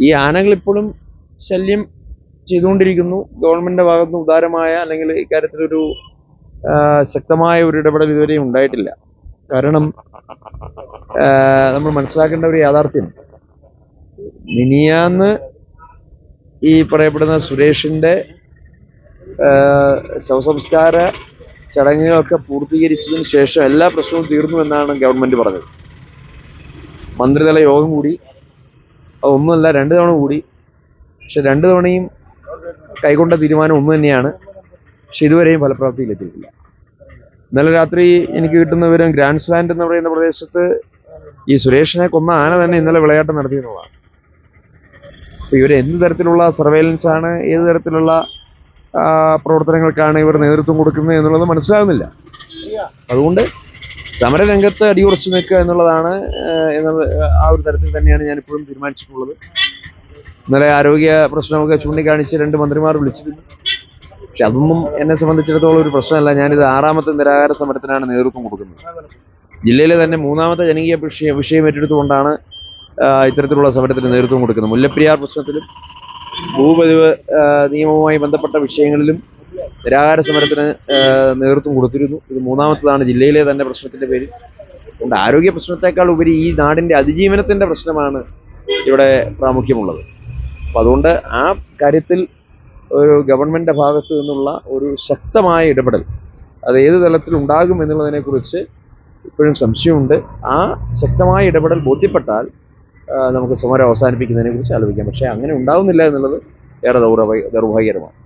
ഈ ആനകൾ ഇപ്പോഴും ശല്യം ചെയ്തുകൊണ്ടിരിക്കുന്നു. ഗവൺമെന്റിന്റെ ഭാഗത്തുനിന്ന് ഉദാരമായ അല്ലെങ്കിൽ ഇക്കാര്യത്തിലൊരു ശക്തമായ ഒരു ഇടപെടൽ ഇതുവരെയും ഉണ്ടായിട്ടില്ല. കാരണം നമ്മൾ മനസ്സിലാക്കേണ്ട ഒരു യാഥാർത്ഥ്യം, മിനിയാന്ന് ഈ പറയപ്പെടുന്ന സുരേഷിന്റെ ശവസംസ്കാര ചടങ്ങുകളൊക്കെ പൂർത്തീകരിച്ചതിന് ശേഷം എല്ലാ പ്രശ്നവും തീർന്നു എന്നാണ് ഗവൺമെന്റ് പറഞ്ഞത്. മന്ത്രിതല യോഗം കൂടി, ഒന്നുമല്ല 2 തവണ കൂടി. പക്ഷെ 2 തവണയും കൈക്കൊണ്ട തീരുമാനം ഒന്ന് തന്നെയാണ്. പക്ഷെ ഇതുവരെയും ഫലപ്രാപ്തിയിലെത്തിയിട്ടില്ല. ഇന്നലെ രാത്രി എനിക്ക് കിട്ടുന്ന വിവരം ഗ്രാൻഡ് സ്ലാൻഡ് എന്ന് പറയുന്ന പ്രദേശത്ത് ഈ സുരേഷിനെ കൊന്ന ആന തന്നെ ഇന്നലെ വിളയാട്ടം നടത്തിയെന്നുള്ളതാണ്. അപ്പൊ ഇവർ എന്ത് തരത്തിലുള്ള സർവൈലൻസ് ആണ്, ഏത് തരത്തിലുള്ള പ്രവർത്തനങ്ങൾക്കാണ് ഇവർ നേതൃത്വം കൊടുക്കുന്നത് എന്നുള്ളത് മനസ്സിലാകുന്നില്ല. അതുകൊണ്ട് സമരരംഗത്ത് അടിയുറച്ചു നിൽക്കുക എന്നുള്ളതാണ് ആ ഒരു തരത്തിൽ തന്നെയാണ് ഞാനിപ്പോഴും തീരുമാനിച്ചിട്ടുള്ളത്. ഇന്നലെ ആരോഗ്യ പ്രശ്നമൊക്കെ ചൂണ്ടിക്കാണിച്ച് 2 മന്ത്രിമാർ വിളിച്ചിരുന്നു. പക്ഷെ അതൊന്നും എന്നെ സംബന്ധിച്ചിടത്തോളം ഒരു പ്രശ്നമല്ല. ഞാനിത് 6ാമത്തെ നിരാഹാര സമരത്തിനാണ് നേതൃത്വം കൊടുക്കുന്നത്. ജില്ലയിലെ തന്നെ 3ാമത്തെ ജനകീയ വിഷയം ഏറ്റെടുത്തുകൊണ്ടാണ് ഇത്തരത്തിലുള്ള സമരത്തിന് നേതൃത്വം കൊടുക്കുന്നത്. മുല്ലപ്പെരിയാർ പ്രശ്നത്തിലും ഭൂപതിവ് നിയമവുമായി ബന്ധപ്പെട്ട വിഷയങ്ങളിലും നിരാഹാര സമരത്തിന് നേതൃത്വം കൊടുത്തിരുന്നു. ഇത് 3ാമത്തേതാണ് ജില്ലയിലെ തന്നെ പ്രശ്നത്തിന്റെ പേരിൽ. അതുകൊണ്ട് ആരോഗ്യ പ്രശ്നത്തെക്കാൾ ഉപരി ഈ നാടിന്റെ അതിജീവനത്തിന്റെ പ്രശ്നമാണ് ഇവിടെ പ്രാമുഖ്യമുള്ളത്. അപ്പം അതുകൊണ്ട് ആ കാര്യത്തിൽ ഒരു ഗവൺമെന്റിന്റെ ഭാഗത്തു നിന്നുള്ള ഒരു ശക്തമായ ഇടപെടൽ അത് ഏത് തലത്തിൽ ഉണ്ടാകും എന്നുള്ളതിനെക്കുറിച്ച് ഇപ്പോഴും സംശയമുണ്ട്. ആ ശക്തമായ ഇടപെടൽ ബോധ്യപ്പെട്ടാൽ നമുക്ക് സമരം അവസാനിപ്പിക്കുന്നതിനെ കുറിച്ച് ആലോചിക്കാം. പക്ഷേ അങ്ങനെ ഉണ്ടാവുന്നില്ല എന്നുള്ളത് ഏറെ ദൗർഭാഗ്യകരമാണ്.